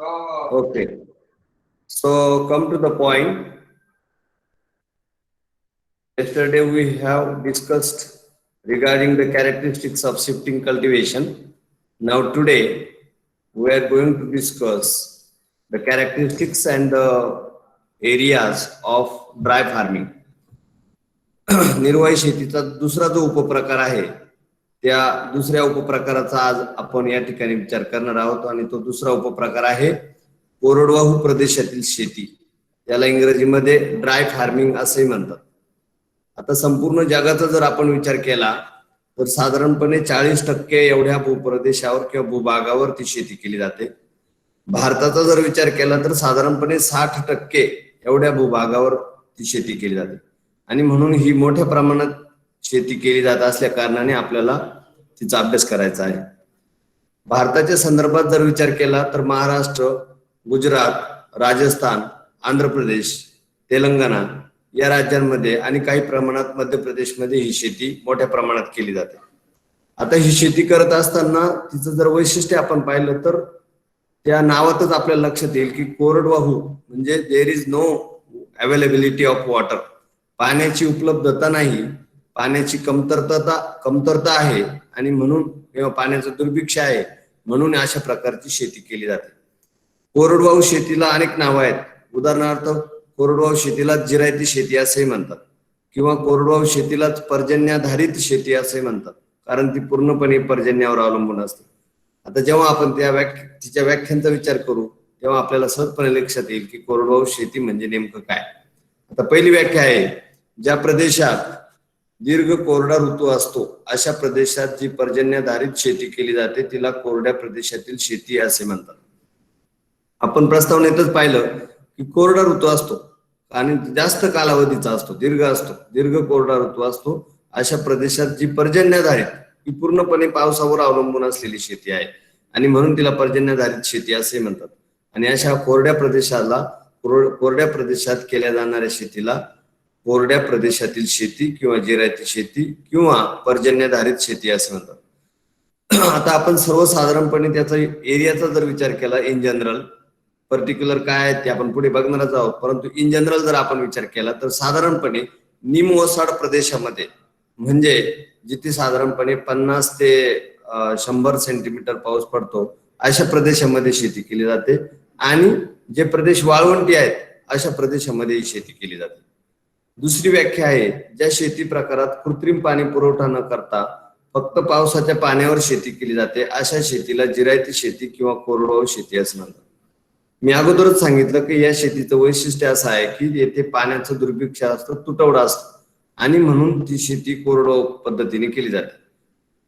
Okay. So come to the point. Yesterday we have discussed regarding the characteristics of shifting cultivation. Now today we are going to discuss the characteristics and the areas of dry farming. निर्वाही शेतीचा दुसरा जो उपप्रकार आहे त्या दुसऱ्या उपप्रकाराचा आज आपण या ठिकाणी विचार करणार आहोत आणि तो दुसरा उपप्रकार आहे कोरडवाहू प्रदेशातील शेती. त्याला इंग्रजीमध्ये ड्राय फार्मिंग असे म्हणतात. आता संपूर्ण जगाचा जर आपण विचार केला तर साधारणपणे 40% एवढ्या भूप्रदेशावर किंवा भूभागावर ती शेती केली जाते. भारताचा जर विचार केला तर साधारणपणे 60% एवढ्या भूभागावर ती शेती केली जाते आणि म्हणून ही मोठ्या प्रमाणात शेती केली जात असल्या कारणाने आपल्याला तिचा अभ्यास करायचा आहे. भारताच्या संदर्भात जर विचार केला तर महाराष्ट्र, गुजरात, राजस्थान, आंध्र प्रदेश, तेलंगणा या राज्यांमध्ये आणि काही प्रमाणात मध्य प्रदेशमध्ये ही शेती मोठ्या प्रमाणात केली जाते. आता ही शेती करत असताना तिचं जर वैशिष्ट्य आपण पाहिलं तर त्या नावातच आपल्याला लक्षात येईल की कोरडवाहू म्हणजे there is no availability of water. पाण्याची उपलब्धता नाही, पाण्याची कमतरता आहे आणि म्हणून किंवा पाण्याचं दुर्भिक्ष आहे म्हणून अशा प्रकारची शेती केली जाते. कोरडवाहू शेतीला अनेक नावं आहेत. उदाहरणार्थ कोरडवाहू शेतीला जिरायती शेती असेही म्हणतात किंवा कोरडवाहू शेतीलाच पर्जन्याधारित शेती असे म्हणतात कारण ती पूर्णपणे पर्जन्यावर अवलंबून असते. आता जेव्हा आपण तिच्या व्याख्यांचा विचार करू तेव्हा आपल्याला सहजपणे लक्षात येईल की कोरडवाहू शेती म्हणजे नेमकं काय. आता पहिली व्याख्या आहे, ज्या प्रदेशात दीर्घ कोरडा ऋतू असतो अशा प्रदेशात जी पर्जन्याधारित शेती केली जाते तिला कोरड्या प्रदेशातील शेती असे म्हणतात. आपण प्रस्तावनेतच पाहिलं की कोरडा ऋतू असतो आणि जास्त कालावधीचा असतो, दीर्घ कोरडा ऋतू असतो अशा प्रदेशात जी पर्जन्याधारित ही पूर्णपणे पावसावर अवलंबून असलेली शेती आहे आणि म्हणून तिला पर्जन्याधारित शेती असे म्हणतात. आणि अशा कोरड्या प्रदेशात केल्या जाणाऱ्या शेतीला कोरड्या प्रदेशातील शेती किंवा जिरायती शेती किंवा पर्जन्याधारित शेती असे म्हणतात. आता आपण सर्वसाधारणपणे त्याचा एरियाचा जर विचार केला इन जनरल, पर्टिक्युलर काय आहे ते आपण पुढे बघणारच आहोत, परंतु इन जनरल जर आपण विचार केला तर साधारणपणे निमओसाड प्रदेशामध्ये म्हणजे जिथे साधारणपणे 50 ते 100 सेंटीमीटर पाऊस पडतो अशा प्रदेशामध्ये शेती केली जाते आणि जे प्रदेश वाळवंटी आहेत अशा प्रदेशामध्ये ही शेती केली जाते. दुसरी व्याख्या आहे, ज्या शेती प्रकारात कृत्रिम पाणी पुरवठा न करता फक्त पावसाच्या पाण्यावर शेती केली जाते अशा शेतीला जिरायती शेती किंवा कोरडवाहू शेती असं म्हणतात. मी अगोदरच सांगितलं की या शेतीचं वैशिष्ट्य असं आहे की येथे पाण्याचं दुर्भिक्ष असतं, तुटवडा असतो आणि म्हणून ती शेती कोरडवाहू पद्धतीने केली जाते.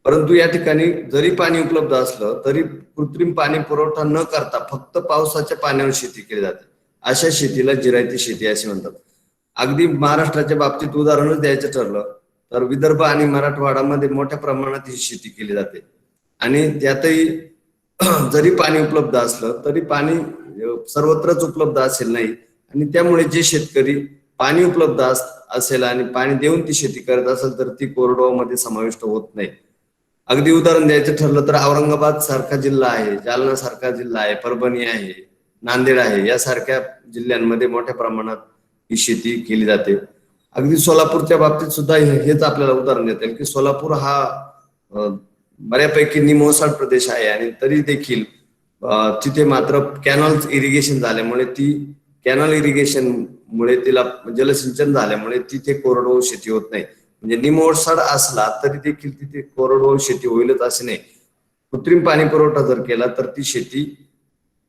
परंतु या ठिकाणी जरी पाणी उपलब्ध असलं तरी कृत्रिम पाणी पुरवठा न करता फक्त पावसाच्या पाण्यावर शेती केली जाते अशा शेतीला जिरायती शेती असे म्हणतात. अगदी महाराष्ट्राच्या बाबतीत उदाहरणच द्यायचं ठरलं तर विदर्भ आणि मराठवाड्यामध्ये मोठ्या प्रमाणात ही शेती केली जाते आणि त्यातही जरी पाणी उपलब्ध असलं तरी पाणी सर्वत्रच उपलब्ध असेल नाही आणि त्यामुळे जे शेतकरी पाणी उपलब्ध असेल आणि पाणी देऊन ती शेती करत असेल तर ती कोरडवाहू मध्ये समाविष्ट होत नाही. अगदी उदाहरण द्यायचं ठरलं तर औरंगाबाद सारखा जिल्हा आहे, जालना सारखा जिल्हा आहे, परभणी आहे, नांदेड आहे यासारख्या जिल्ह्यांमध्ये मोठ्या प्रमाणात ही शेती केली जाते. अगदी सोलापूरच्या बाबतीत सुद्धा हेच आपल्याला उदाहरण देता येईल की सोलापूर हा बऱ्यापैकी निमओसाड प्रदेश आहे आणि तरी देखील तिथे मात्र कॅनल इरिगेशन झाल्यामुळे तिला जलसिंचन झाल्यामुळे तिथे कोरडवाहू शेती होत नाही. म्हणजे निमओसाड असला तरी देखील तिथे कोरडवाहू शेती होईलच असे नाही. कृत्रिम पाणी पुरवठा जर केला तर ती शेती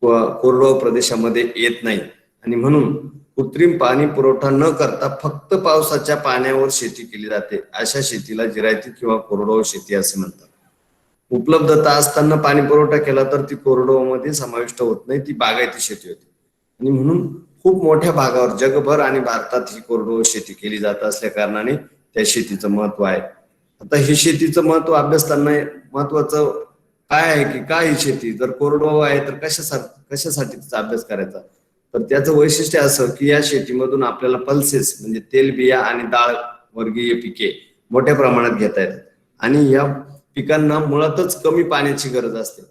कोरडवाहू प्रदेशामध्ये येत नाही आणि म्हणून कृत्रिम पाणी पुरवठा न करता फक्त पावसाच्या पाण्यावर शेती केली जाते अशा शेतीला जिरायती किंवा कोरडवाहू शेती असे म्हणतात. उपलब्धता असताना पाणी पुरवठा केला तर ती कोरडवाहू मध्ये समाविष्ट होत नाही, ती बागायती शेती होते आणि म्हणून खूप मोठ्या भागावर जगभर आणि भारतात ही कोरडवाहू शेती केली जात असल्या कारणाने त्या शेतीचं महत्व आहे. आता हे शेतीचं महत्व अभ्यासताना महत्वाचं काय आहे की काय ही शेती जर कोरडवाहू आहे तर कशासाठी तिचा अभ्यास करायचा, तर त्याचं वैशिष्ट्य असं की या शेतीमधून आपल्याला पल्सेस म्हणजे तेलबिया आणि डाळ वर्गीय पिके मोठ्या प्रमाणात घेता येतात आणि या पिकांना मुळातच कमी पाण्याची गरज असते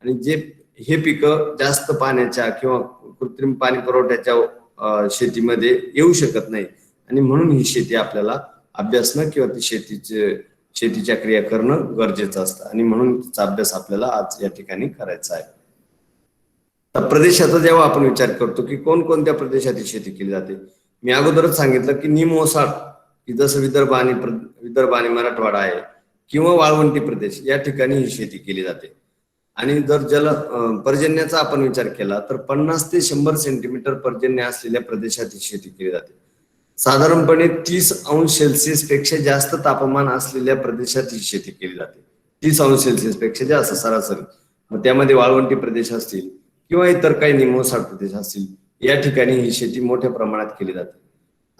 आणि जे हे पिकं जास्त पाण्याच्या किंवा कृत्रिम पाणी पुरवठ्याच्या शेतीमध्ये येऊ शकत नाही, आणि म्हणून ही शेती आपल्याला अभ्यासणं किंवा ती शेतीच्या क्रिया करणं गरजेचं असतं, आणि म्हणून तिचा अभ्यास आपल्याला आज या ठिकाणी करायचा आहे. तर प्रदेशाचा जेव्हा आपण विचार करतो की कोणकोणत्या प्रदेशात ही शेती केली जाते, मी अगोदरच सांगितलं की निम ओसाड, की जसं विदर्भ आणि मराठवाडा आहे, किंवा वाळवंटी प्रदेश या ठिकाणी ही शेती केली जाते. आणि जर पर्जन्याचा आपण विचार केला तर 50 ते 100 सेंटीमीटर पर्जन्य असलेल्या प्रदेशात ही शेती केली जाते. साधारणपणे 30°C पेक्षा जास्त तापमान असलेल्या प्रदेशात ही शेती केली जाते. 30°C पेक्षा जास्त सरासरी. मग त्यामध्ये वाळवंटी प्रदेश असतील किंवा इतर काही निमोसाड प्रदेश असतील, या ठिकाणी ही शेती मोठ्या प्रमाणात केली जाते.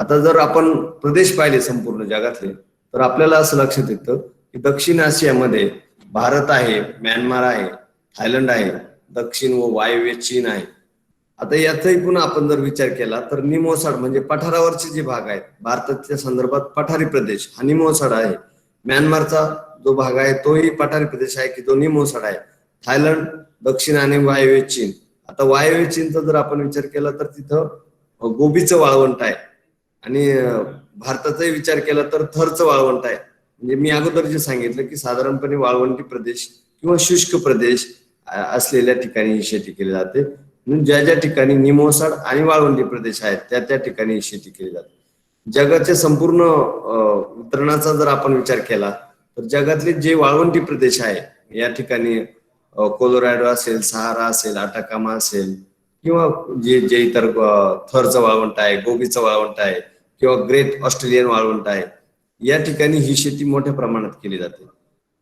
आता जर आपण प्रदेश पाहिले संपूर्ण जगातले, तर आपल्याला असं लक्षात येतं की दक्षिण आशियामध्ये भारत आहे, म्यानमार आहे, थायलंड आहे, दक्षिण व वायव्य चीन आहे. आता याचाही पुन्हा आपण जर विचार केला तर निमोसाड म्हणजे पठारावरचे जे भाग आहेत, भारताच्या संदर्भात पठारी प्रदेश हा निमोसाड आहे. म्यानमारचा जो भाग आहे तोही पठारी प्रदेश आहे की जो निमोसाड आहे. थायलंड, दक्षिण आणि वायव्य चीन. आता वायव्य चीनचा जर आपण विचार केला तर तिथं गोबीचं वाळवंट आहे, आणि भारताचाही विचार केला तर थरचं वाळवंट आहे. म्हणजे मी अगोदर जे सांगितलं की साधारणपणे वाळवंटी प्रदेश किंवा शुष्क प्रदेश असलेल्या ठिकाणी ही शेती केली जाते. म्हणून ज्या ज्या ठिकाणी निमोसाड आणि वाळवंटी प्रदेश आहेत त्या ठिकाणी ही शेती केली जाते. जगाच्या संपूर्ण वितरणाचा जर आपण विचार केला तर जगातले जे वाळवंटी प्रदेश आहे या ठिकाणी कोलोरॅडो असेल, सहारा असेल, अटाकामा असेल, किंवा जे इतर थरचं वाळवंट आहे, गोबीचं वाळवंट आहे, किंवा ग्रेट ऑस्ट्रेलियन वाळवंट आहे, या ठिकाणी ही शेती मोठ्या प्रमाणात केली जाते.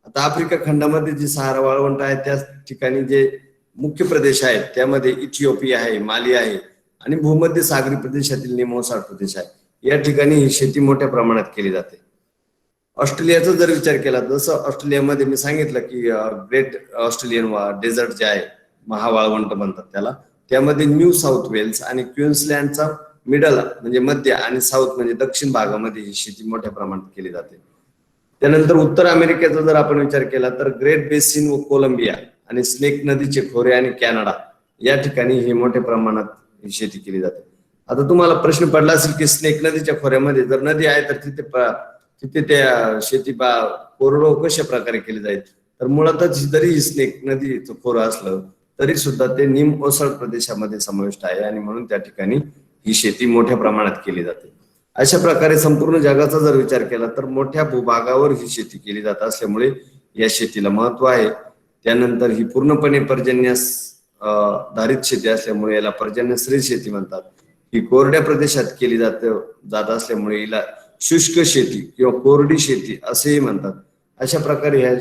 आता आफ्रिका खंडामध्ये जे सहारा वाळवंट आहे त्या ठिकाणी जे मुख्य प्रदेश आहेत त्यामध्ये इथिओपिया आहे, माली आहे, आणि भूमध्य सागरी प्रदेशातील निमोसाड प्रदेश आहे. या ठिकाणी ही शेती मोठ्या प्रमाणात केली जाते. ऑस्ट्रेलियाचा जर विचार केला, जसं ऑस्ट्रेलियामध्ये मी सांगितलं की ग्रेट ऑस्ट्रेलियन डेझर्ट जे आहे, महावाळवंट म्हणतात त्याला, त्यामध्ये न्यू साऊथ वेल्स आणि क्वीन्सलँडचा मिडल म्हणजे मध्य आणि साऊथ म्हणजे दक्षिण भागामध्ये ही शेती मोठ्या प्रमाणात केली जाते. त्यानंतर उत्तर अमेरिकेचा जर आपण विचार केला तर ग्रेट बेसिन व कोलंबिया आणि स्नेक नदीचे खोरे आणि कॅनडा या ठिकाणी ही मोठ्या प्रमाणात ही शेती केली जाते. आता तुम्हाला प्रश्न पडला असेल की स्नेक नदीच्या खोऱ्यामध्ये जर नदी आहे तर तिथे त्या शेती कोरडवाहू कशा प्रकारे केली जाईल, तर मुळातच जरी स्नेक नदीचं खोरं असलं तरी सुद्धा ते निम ओसाड प्रदेशामध्ये समाविष्ट आहे, आणि म्हणून त्या ठिकाणी ही शेती मोठ्या प्रमाणात केली जाते. अशा प्रकारे संपूर्ण जगाचा जर विचार केला तर मोठ्या भूभागावर ही शेती केली जात असल्यामुळे या शेतीला महत्व आहे. त्यानंतर ही पूर्णपणे पर्जन्यास धारित शेती असल्यामुळे याला पर्जन्यश्री शेती म्हणतात. ही कोरड्या प्रदेशात केली जात असल्यामुळे हिला शुष्क शेती किंवा कोरडी शेती असेही म्हणतात. अशा प्रकारे ह्या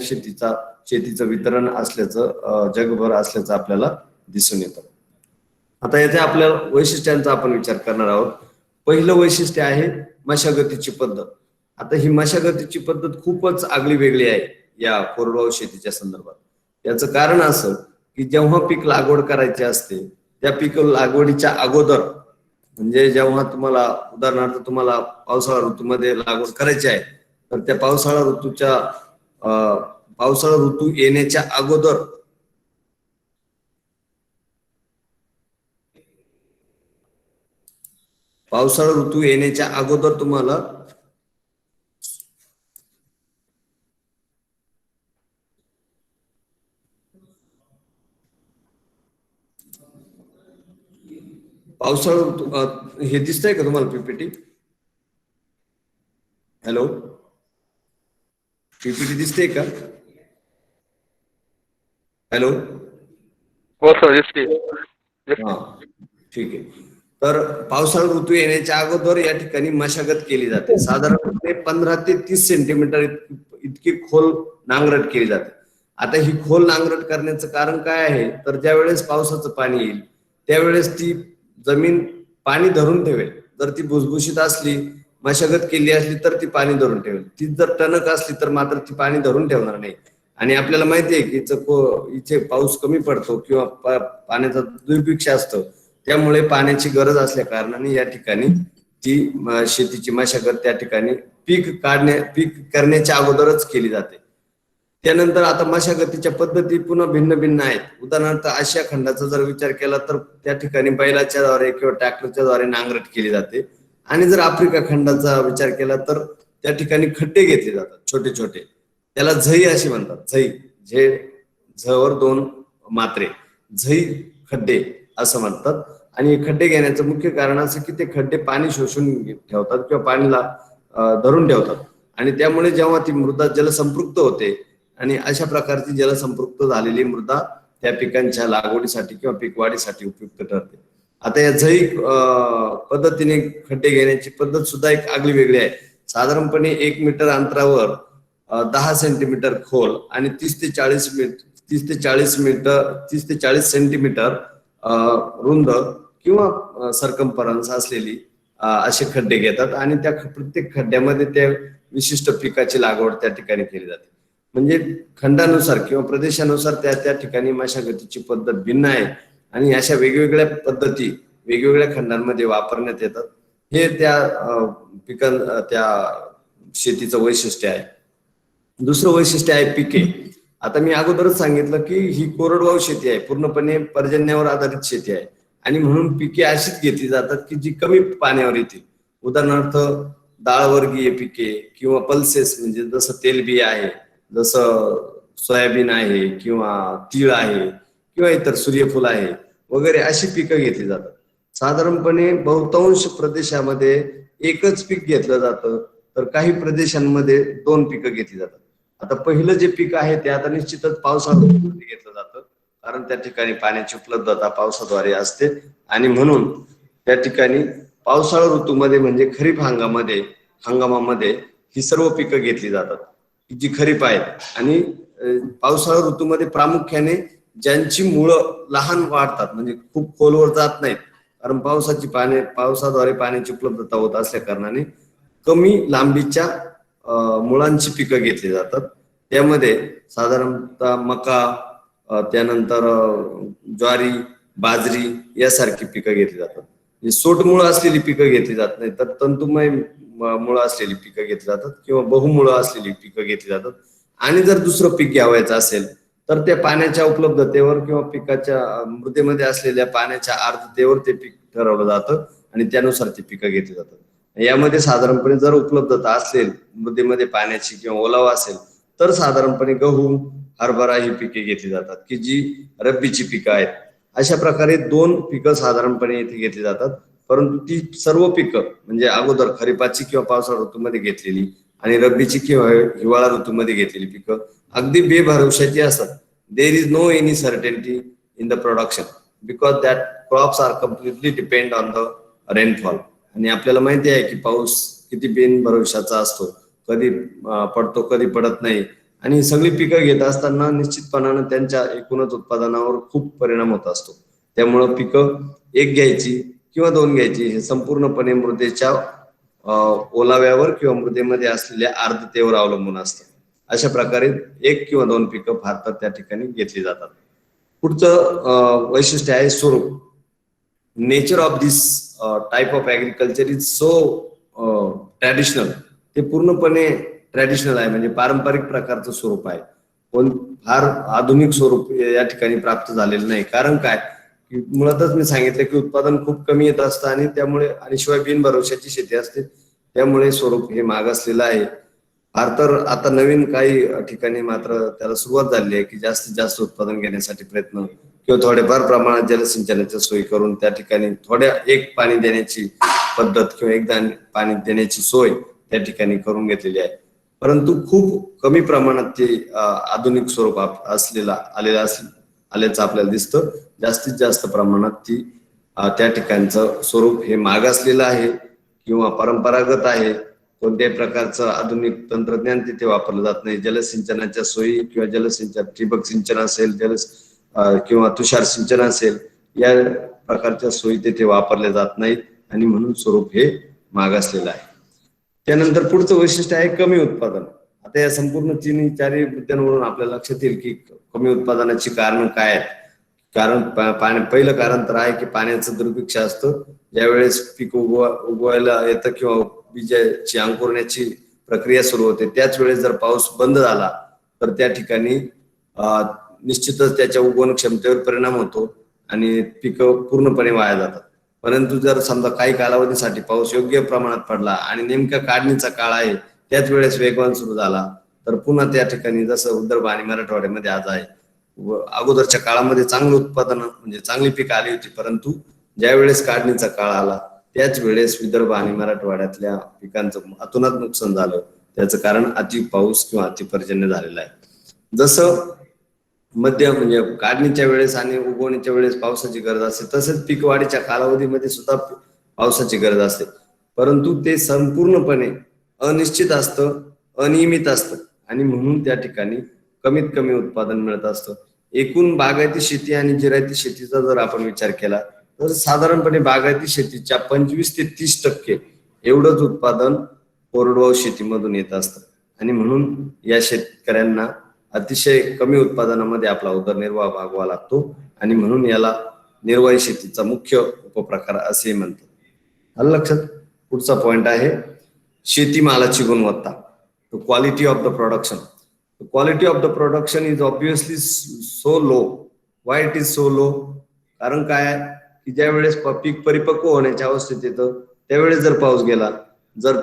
शेतीचं वितरण असल्याचं जगभर असल्याचं आपल्याला दिसून येतं. आता याच्या आपल्या वैशिष्ट्यांचा आपण विचार करणार आहोत. पहिलं वैशिष्ट्य आहे मशागतीची पद्धत. आता ही मशागतीची पद्धत खूपच आगळी वेगळी आहे या कोरडवाहू शेतीच्या संदर्भात. याचं कारण असं की जेव्हा पीक लागवड करायची असते त्या पीक लागवडीच्या अगोदर, म्हणजे जेव्हा तुम्हाला उदाहरणार्थ तुम्हाला पावसाळा ऋतूमध्ये लागवड करायची आहे तर त्या पावसाळा ऋतू येण्याच्या अगोदर तुम्हाला पावसाळा ऋतू हे दिसतंय का तुम्हाला पीपीटी? हॅलो, पीपीटी दिसते का? हॅलो, हो सर, दिसते. हा, ठीक आहे. तर पावसाळा ऋतू येण्याच्या अगोदर या ठिकाणी मशागत केली जाते. साधारणपणे 15 ते 30 सेंटीमीटर इतकी खोल नांगरट केली जाते. आता ही खोल नांगरट करण्याचं कारण काय आहे, तर ज्या वेळेस पावसाचं पाणी येईल त्यावेळेस ती जमीन पाणी धरून ठेवेल. जर ती भुसभुशीत असली, मशागत केली असली तर ती पाणी धरून ठेवेल. ती जर टणक असली तर मात्र ती पाणी धरून ठेवणार नाही. आणि आपल्याला माहिती आहे की इथे पाऊस कमी पडतो किंवा पाण्याचा दुर्भिक्ष असतं, त्यामुळे पाण्याची गरज असल्या कारणाने या ठिकाणी ती शेतीची मशागत त्या ठिकाणी पीक करण्याच्या अगोदरच केली जाते. त्यानंतर आता मशागतीच्या पद्धती पुन्हा भिन्न भिन्न आहेत. उदाहरणार्थ आशिया खंडाचा जर विचार केला तर त्या ठिकाणी बैलाच्या द्वारे किंवा ट्रॅक्टरच्या द्वारे नांगरट केली जाते. आणि जर आफ्रिका खंडाचा विचार केला तर त्या ठिकाणी खड्डे घेतले जातात छोटे छोटे, त्याला झई असे म्हणतात. झई, झे झवर 2 मात्रे, झई खड्डे असं म्हणतात. आणि खड्डे घेण्याचं मुख्य कारण असं की ते खड्डे पाणी शोषून ठेवतात किंवा पाणीला धरून ठेवतात. आणि त्यामुळे जेव्हा ती मृदा जलसंपृक्त होते आणि अशा प्रकारची जलसंपृक्त झालेली मृदा त्या पिकांच्या लागवडीसाठी किंवा पीक वाढीसाठी उपयुक्त ठरते. आता या झई पद्धतीने खड्डे घेण्याची पद्धत सुद्धा एक आगळी वेगळी आहे. साधारणपणे 1 मीटर अंतरावर 10 सेंटीमीटर खोल आणि 30 ते 40 सेंटीमीटर रुंद किंवा सरकम्फरन्स असलेली असे खड्डे घेतात. आणि त्या प्रत्येक खड्ड्यामध्ये त्या विशिष्ट पिकाची लागवड त्या ठिकाणी केली जाते. म्हणजे खंडानुसार किंवा प्रदेशानुसार त्या त्या ठिकाणी मशागतीची पद्धत भिन्न आहे. आणि अशा वेगवेगळ्या पद्धती वेगवेगळ्या खंडांमध्ये वापरण्यात येतात. हे त्या शेतीचं वैशिष्ट्य आहे. दुसरं वैशिष्ट्य आहे पिके. आता मी अगोदरच सांगितलं की ही कोरडवाहू शेती आहे, पूर्णपणे पर्जन्यावर आधारित शेती आहे. आणि म्हणून पिके अशीच घेतली जातात की जी कमी पाण्यावर येतील. उदाहरणार्थ डाळवर्गीय पिके किंवा पल्सेस, म्हणजे जसं तेलबिया आहे, जसं सोयाबीन आहे किंवा तीळ आहे किंवा इतर सूर्यफूल आहे वगैरे अशी पिकं घेतली जातात. साधारणपणे बहुतांश प्रदेशामध्ये एकच पीक घेतलं जातं, तर काही प्रदेशांमध्ये 2 पिकं घेतली जातात. आता पहिलं जे पीक आहे ते आता निश्चितच पावसाळ्यामध्ये घेतलं जातं, कारण त्या ठिकाणी पाण्याची उपलब्धता पावसाद्वारे असते. आणि म्हणून त्या ठिकाणी पावसाळा ऋतूमध्ये म्हणजे खरीप हंगामामध्ये ही सर्व पिकं घेतली जातात जी खरीप आहेत. आणि पावसाळा ऋतूमध्ये प्रामुख्याने ज्यांची मुळं लहान वाढतात, म्हणजे खूप खोलवर जात नाहीत, कारण पावसाद्वारे पाण्याची उपलब्धता होत असल्या कारणाने कमी लांबीच्या मुळांची पिकं घेतली जातात. त्यामध्ये साधारणतः मका, त्यानंतर ज्वारी, बाजरी यासारखी पिकं घेतली जातात. सोटमुळं असलेली पिकं घेतली जात नाही, तर तंतुमय मुळं असलेली पिकं घेतली जातात किंवा बहुमुळं असलेली पिकं घेतली जातात. आणि जर दुसरं पीक घ्यावायचं असेल तर त्या पाण्याच्या उपलब्धतेवर किंवा पिकाच्या मृदेमध्ये असलेल्या पाण्याच्या आर्द्रतेवर ते पीक ठरवलं जातं आणि त्यानुसार ती पिकं घेतली जातात. यामध्ये साधारणपणे जर उपलब्धता असेल मृदेमध्ये पाण्याची किंवा ओलावा असेल तर साधारणपणे गहू, हरभरा ही पिके घेतली जातात की जी रब्बीची पिकं आहेत. अशा प्रकारे 2 पिकं साधारणपणे इथे घेतली जातात. परंतु ती सर्व पिकं म्हणजे अगोदर खरीपाची किंवा पावसाळा ऋतूमध्ये घेतलेली आणि रब्बीची किंवा हिवाळा ऋतूमध्ये घेतलेली पिकं अगदी बेभरवशाची असतात. There is no any certainty in the production because that crops are completely depend on the rainfall. आणि आपल्याला माहिती आहे की पाऊस किती बिनभरवशाचा असतो, कधी पडतो कधी पडत नाही. आणि सगळी पिकं घेत असताना निश्चितपणानं त्यांच्या एकूणच उत्पादनावर खूप परिणाम होत असतो. त्यामुळं पिकं 1 घ्यायची किंवा 2 घ्यायची हे संपूर्णपणे मृदेच्या ओलाव्यावर किंवा मृदेमध्ये असलेल्या आर्द्रतेवर अवलंबून असतं. अशा प्रकारे 1 किंवा 2 पिकं भारतात त्या ठिकाणी घेतली जातात. पुढचं वैशिष्ट्य आहे स्वरूप. Nature of this type of agriculture is so traditional. ते पूर्णपणे ट्रॅडिशनल आहे, म्हणजे पारंपरिक प्रकारचं स्वरूप आहे. पण फार आधुनिक स्वरूप या ठिकाणी प्राप्त झालेलं नाही. कारण काय की मुळातच मी सांगितलं की उत्पादन खूप कमी येत असतं आणि त्यामुळे आणि शिवाय बिनभरवशाची शेती असते, त्यामुळे स्वरूप हे मागासलेलं आहे. फार तर आता नवीन काही ठिकाणी मात्र त्याला सुरुवात झाली आहे की जास्तीत जास्त उत्पादन घेण्यासाठी प्रयत्न किंवा थोडेफार प्रमाणात जलसिंचनाच्या सोयी करून त्या ठिकाणी एक पाणी देण्याची पद्धत किंवा एकदा पाणी देण्याची सोय त्या ठिकाणी करून घेतलेली आहे. परंतु खूप कमी प्रमाणात ते आधुनिक स्वरूप आल्याचं आपल्याला दिसतं. जास्तीत जास्त प्रमाणात ती त्या ठिकाणचं स्वरूप हे मागासलेलं आहे किंवा परंपरागत आहे. कोणत्याही प्रकारचं आधुनिक तंत्रज्ञान तिथे वापरलं जात नाही. जलसिंचनाच्या सोयी किंवा ठिबक सिंचन असेल, किंवा तुषार सिंचन असेल, या प्रकारच्या सोयी तिथे वापरल्या जात नाहीत आणि म्हणून स्वरूप हे मागासलेलं आहे. त्यानंतर पुढचं वैशिष्ट्य आहे कमी उत्पादन. आता या संपूर्ण चारही मुद्द्यांवरून आपल्याला लक्षात येईल की कमी उत्पादनाची कारण काय आहेत. पहिलं कारण तर आहे की पाण्याचं दुर्भिक्ष असतं. ज्यावेळेस पीक उगवायला येतं किंवा बीजाची अंकुरण्याची प्रक्रिया सुरू होते त्याच वेळेस जर पाऊस बंद झाला तर त्या ठिकाणी निश्चितच त्याच्या उगवण क्षमतेवर परिणाम होतो आणि पिकं पूर्णपणे वाया जातात. परंतु जर समजा काही कालावधीसाठी पाऊस योग्य प्रमाणात पडला आणि नेमका काढणीचा काळ आहे त्याच वेळेस वेगवान सुरू झाला तर पुन्हा त्या ठिकाणी जसं विदर्भ आणि मराठवाड्यामध्ये आज आहे अगोदरच्या काळामध्ये चांगलं उत्पादन म्हणजे चांगली पीक आली होती, परंतु ज्या वेळेस काढणीचा काळ आला त्याच वेळेस विदर्भ आणि मराठवाड्यातल्या पिकांचं अतोनात नुकसान झालं. त्याचं कारण अति पाऊस किंवा अतिपर्जन्य झालेलं आहे. जसं मध्य म्हणजे काढणीच्या वेळेस आणि उगवणीच्या वेळेस पावसाची गरज असते तसंच पीक वाढीच्या कालावधीमध्ये सुद्धा पावसाची गरज असते, परंतु ते संपूर्णपणे अनिश्चित असतं, अनियमित असतं आणि म्हणून त्या ठिकाणी कमीत कमी उत्पादन मिळत असतं. एकूण बागायती शेती आणि जिरायती शेतीचा जर आपण विचार केला तर साधारणपणे बागायती शेतीच्या 25 ते 30% एवढंच उत्पादन कोरडवाहू शेतीमधून येत असतं आणि म्हणून या शेतकऱ्यांना अतिशय कमी उत्पादनामध्ये आपला उदरनिर्वाह भागवा लागतो आणि म्हणून याला निर्वाही शेतीचा मुख्य उपप्रकार असे म्हणतात. आलं लक्षात? पुढचा पॉइंट आहे शेतीमालाची गुणवत्ता. Quality of the production. Quality of the production is obviously so low. Why it is so low? कारण काय आहे की ज्या वेळेस पीक परिपक्व होण्याच्या अवस्थेत येतं त्यावेळेस जर पाऊस गेला, जर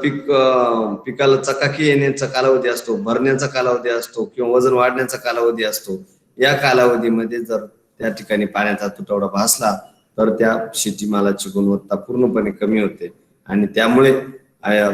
पिकाला चकाकी येण्याचा कालावधी असतो, भरण्याचा कालावधी असतो किंवा वजन वाढण्याचा कालावधी असतो, या कालावधीमध्ये जर त्या ठिकाणी पाण्याचा तुटवडा भासला तर त्या शेतीमालाची गुणवत्ता पूर्णपणे कमी होते आणि त्यामुळे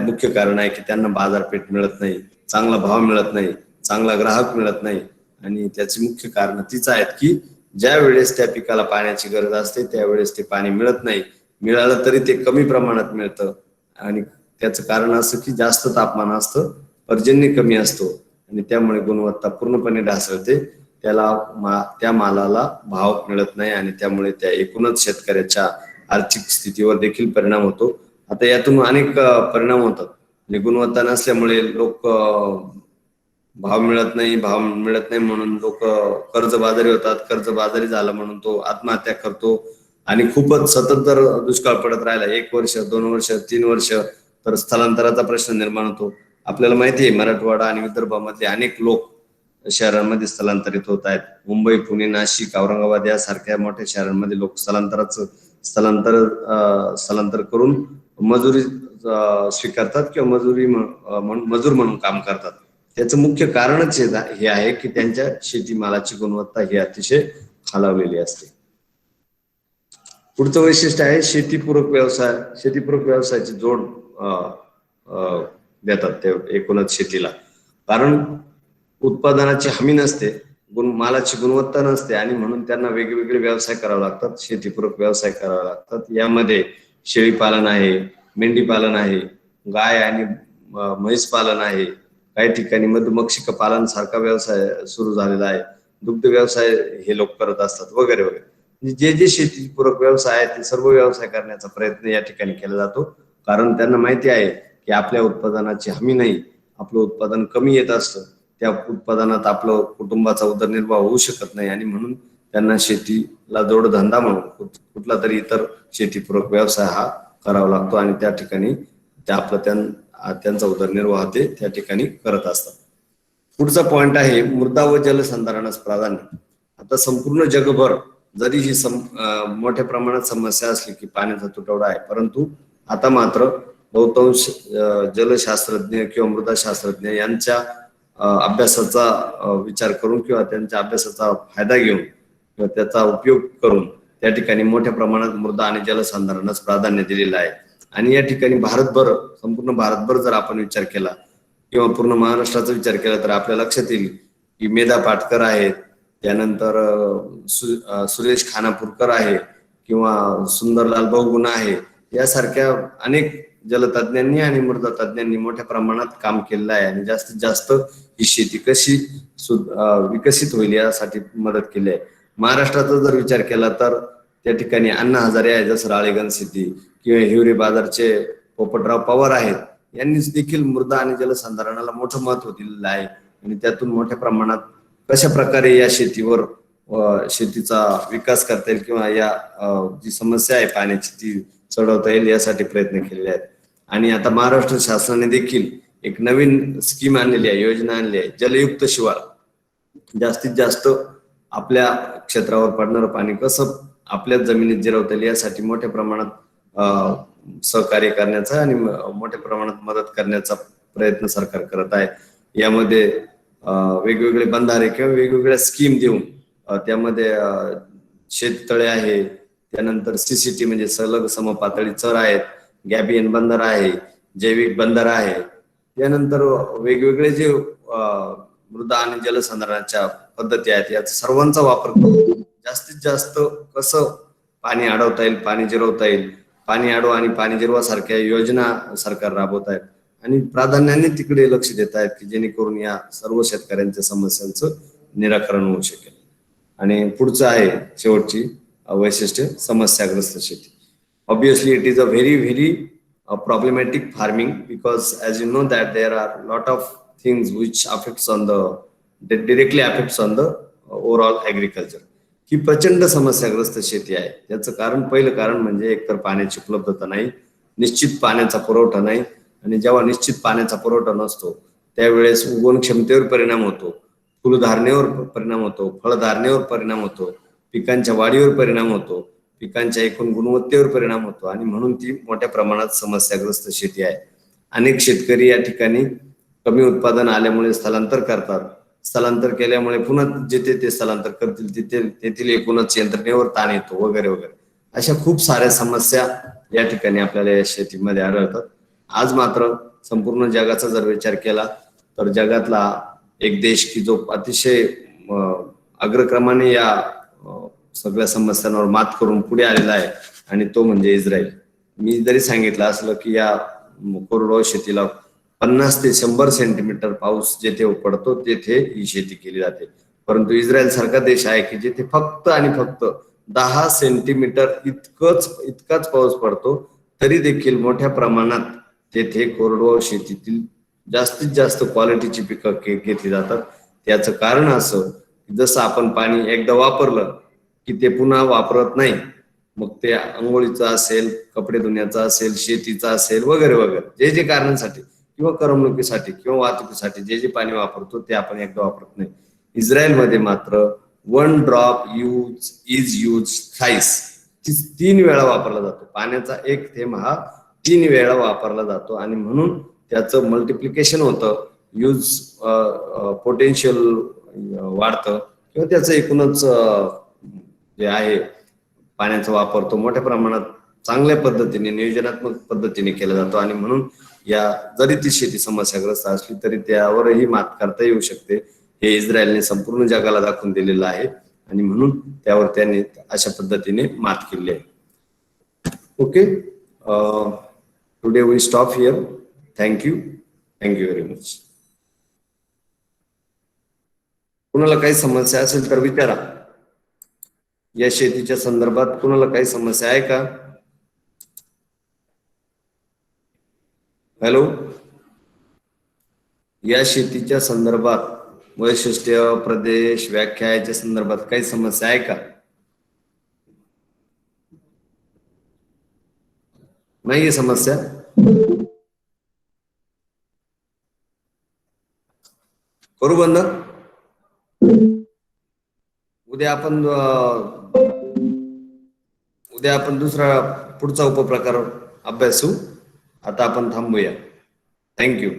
मुख्य कारण आहे की त्यांना बाजारपेठ मिळत नाही, चांगला भाव मिळत नाही, चांगला ग्राहक मिळत नाही आणि त्याची मुख्य कारण तीच आहेत की ज्या वेळेस त्या पिकाला पाण्याची गरज असते त्यावेळेस ते पाणी मिळत नाही, मिळालं तरी ते कमी प्रमाणात मिळतं आणि त्याचं कारण असं की जास्त तापमान असतं, पर्जन्य कमी असतो आणि त्यामुळे गुणवत्ता पूर्णपणे ढासळते, त्या मालाला भाव मिळत नाही आणि त्यामुळे त्या एकूणच शेतकऱ्याच्या आर्थिक स्थितीवर देखील परिणाम होतो. आता यातून अनेक परिणाम होतात. म्हणजे गुणवत्ता नसल्यामुळे लोक भाव मिळत नाही म्हणून लोक कर्जबाजारी होतात, कर्जबाजारी झाला म्हणून तो आत्महत्या करतो आणि खूपच सतत जर दुष्काळ पडत राहिला 1 वर्ष 2 वर्ष 3 वर्ष तर स्थलांतराचा प्रश्न निर्माण होतो. आपल्याला माहिती आहे मराठवाडा आणि विदर्भामधले अनेक लोक शहरांमध्ये स्थलांतरित होत आहेत. मुंबई, पुणे, नाशिक, औरंगाबाद यासारख्या मोठ्या शहरांमध्ये लोक स्थलांतर करून मजुरी स्वीकारतात किंवा मजूर म्हणून काम करतात. त्याचं मुख्य कारणच हे आहे की त्यांच्या शेतीमालाची गुणवत्ता ही अतिशय खालावलेली असते. पुढचं वैशिष्ट्य आहे शेतीपूरक व्यवसाय. शेतीपूरक व्यवसायाची जोड देतात ते एकूणच शेतीला, कारण उत्पादनाची हमी नसते, मालाची गुणवत्ता नसते आणि म्हणून त्यांना वेगवेगळे व्यवसाय करावे लागतात, शेतीपूरक व्यवसाय करावे लागतात. यामध्ये शेळी पालन आहे, मेंढी पालन आहे, गाय आणि म्हैस पालन आहे, काही ठिकाणी मधुमक्षिका पालन सारखा व्यवसाय सुरू झालेला आहे, दुग्ध व्यवसाय हे लोक करत असतात वगैरे वगैरे. जे शेतीपूरक व्यवसाय आहेत ते सर्व व्यवसाय करण्याचा प्रयत्न या ठिकाणी केला जातो, कारण त्यांना माहिती आहे की आपल्या उत्पादनाची हमी नाही, आपलं उत्पादन कमी येत असतं, त्या उत्पादनात आपलं कुटुंबाचा उदरनिर्वाह होऊ शकत नाही आणि म्हणून त्यांना शेतीला जोडधंदा म्हणून कुठला तरी इतर शेतीपूरक व्यवसाय हा करावा लागतो आणि त्या ठिकाणी त्यांचा उदरनिर्वाह ते त्या ठिकाणी करत असतात. पुढचा पॉइंट आहे मृदा व जलसंधारणास प्राधान्य. आता संपूर्ण जगभर जरी ही मोठ्या प्रमाणात समस्या असली की पाण्याचा तुटवडा आहे, परंतु आता मात्र बहुतांश जलशास्त्रज्ञ किंवा मृदाशास्त्रज्ञ यांच्या अभ्यासाचा विचार करून किंवा त्यांच्या अभ्यासाचा फायदा घेऊन किंवा त्याचा उपयोग करून त्या ठिकाणी मोठ्या प्रमाणात मृदा आणि जलसंधारणास प्राधान्य दिलेलं आहे. आणि या ठिकाणी संपूर्ण भारतभर जर आपण विचार केला किंवा पूर्ण महाराष्ट्राचा विचार केला तर आपल्या लक्षात येईल की मेधा पाटकर आहेत, त्यानंतर सुरेश खानापूरकर आहे किंवा सुंदरलाल बहुगुणा आहे, यासारख्या अनेक जलतज्ञांनी आणि मृदा तज्ञांनी मोठ्या प्रमाणात काम केलेलं आहे आणि जास्तीत जास्त ही शेती कशी विकसित होईल यासाठी मदत केली आहे. महाराष्ट्राचा जर विचार केला तर त्या ठिकाणी अण्णा हजारे आहे, जसं राळेगण सिद्धी किंवा हिवरे बाजारचे पोपटराव पवार आहेत, यांनीच देखील मृदा आणि जलसंधारणाला मोठं महत्व दिलेलं आहे आणि त्यातून मोठ्या प्रमाणात कशा प्रकारे या शेतीचा विकास करता येईल किंवा या जी समस्या आहे पाण्याची ती सोडवता येईल यासाठी प्रयत्न केलेले आहेत. आणि आता महाराष्ट्र शासनाने देखील एक नवीन स्कीम आणलेली आहे, योजना आणली आहे, जलयुक्त शिवार. जास्तीत जास्त आपल्या क्षेत्रावर पडणारं पाणी कसं आपल्या जमिनीत जिरवता येईल यासाठी मोठ्या प्रमाणात सहकार्य करण्याचा आणि मोठ्या प्रमाणात मदत करण्याचा प्रयत्न सरकार करत आहे. यामध्ये वेगवेगळे बंधारे किंवा वेगवेगळ्या स्कीम देऊन त्यामध्ये शेततळे आहे, त्यानंतर सीसीटी म्हणजे सलग समपातळी चर आहेत, गॅबियन बंधारा आहे, जैविक बंधारा आहे, त्यानंतर वेगवेगळे जे मृदा आणि जलसंधारणाच्या पद्धती आहेत याचा सर्वांचा वापर करून जास्तीत जास्त कसं पाणी अडवता येईल, पाणी जिरवता येईल, पाणी अडवा आणि पाणी जिरवा सारख्या योजना सरकार राबवत आहेत आणि प्राधान्याने तिकडे लक्ष देत आहेत की जेणेकरून या सर्व शेतकऱ्यांच्या समस्यांचं निराकरण होऊ शकेल. आणि पुढचं आहे शेवटची वैशिष्ट्य समस्याग्रस्त शेती. Obviously it is a very problematic farming because as you know that there are lot of things which affects on that directly affects on the overall agriculture. ही प्रचंड समस्याग्रस्त शेती आहे. याचं पहिलं कारण म्हणजे एकतर पाण्याची उपलब्धता नाही, निश्चित पाण्याचा पुरवठा नाही आणि जेव्हा निश्चित पाण्याचा पुरवठा नसतो त्यावेळेस उगवण क्षमतेवर परिणाम होतो, फुलधारणेवर परिणाम होतो, फळधारणेवर परिणाम होतो, पिकांच्या वाढीवर परिणाम होतो, पिकांच्या एकूण गुणवत्तेवर परिणाम होतो आणि म्हणून ती मोठ्या प्रमाणात समस्याग्रस्त शेती आहे. अनेक शेतकरी या ठिकाणी कमी उत्पादन आल्यामुळे स्थलांतर करतात. स्थलांतर केल्यामुळे पुन्हा जिथे ते स्थलांतर करतील तिथे तेथील एकूणच यंत्रणेवर ताण येतो वगैरे वगैरे. अशा खूप साऱ्या समस्या या ठिकाणी आपल्याला या शेतीमध्ये आढळतात. आज मात्र संपूर्ण जगाचा जर विचार केला तर जगातला एक देश की जो अतिशय अग्रक्रमाने या सगळ्या समस्यांवर मात करून पुढे आलेला आहे आणि तो म्हणजे इस्रायल. मी जरी सांगितलं असलं की या कोरडवाहू शेतीला 50 ते 100 सेंटीमीटर पाऊस जेथे पडतो तेथे ही शेती केली जाते, परंतु इस्रायल सारखा देश आहे की जिथे फक्त आणि फक्त 10 सेंटीमीटर इतकाच पाऊस पडतो तरी देखील मोठ्या प्रमाणात तेथे कोरडवाहू शेतीतील जास्तीत जास्त क्वालिटीची पिकं घेतली जातात. त्याचं कारण असं जसं आपण पाणी एकदा वापरलं की ते पुन्हा वापरत नाही, मग ते आंघोळीचा असेल, कपडे धुण्याचा असेल, शेतीचा असेल वगैरे वगैरे जे कारणसाठी किंवा करमणुकीसाठी किंवा वाहतुकीसाठी जे पाणी वापरतो ते आपण एकदा वापरत नाही. इस्रायलमध्ये मात्र 1 ड्रॉप इज यूज थ्राइस, 3 वेळा वापरला जातो. पाण्याचा एक थेंब हा 3 वेळा वापरला जातो आणि म्हणून त्याचं मल्टिप्लिकेशन होतं, यूज पोटेन्शियल वाढतं किंवा त्याचं एकूणच जे आहे पाण्याचा वापर तो मोठ्या प्रमाणात चांगल्या पद्धतीने नियोजनात्मक पद्धतीने केला जातो आणि म्हणून या जरी ती शेती समस्याग्रस्त असली तरी त्यावरही मात करता येऊ शकते हे इस्रायलने संपूर्ण जगाला दाखवून दिलेलं आहे आणि म्हणून त्यावर त्यांनी अशा पद्धतीने मात केली आहे. Okay, today we stop here. Thank you very much. कुणाला काही समस्या असेल तर विचारा. या शेतीच्या संदर्भात कुणाला काही समस्या आहे का? हॅलो, या शेतीच्या संदर्भात वैशिष्ट्य, प्रदेश, व्याख्या याच्या संदर्भात काही समस्या आहे का? नाहीये समस्या? करू बंद. उद्या आपण दुसरा पुढचा उपप्रकार अभ्यासू. आता आपण थांबूया. थँक्यू.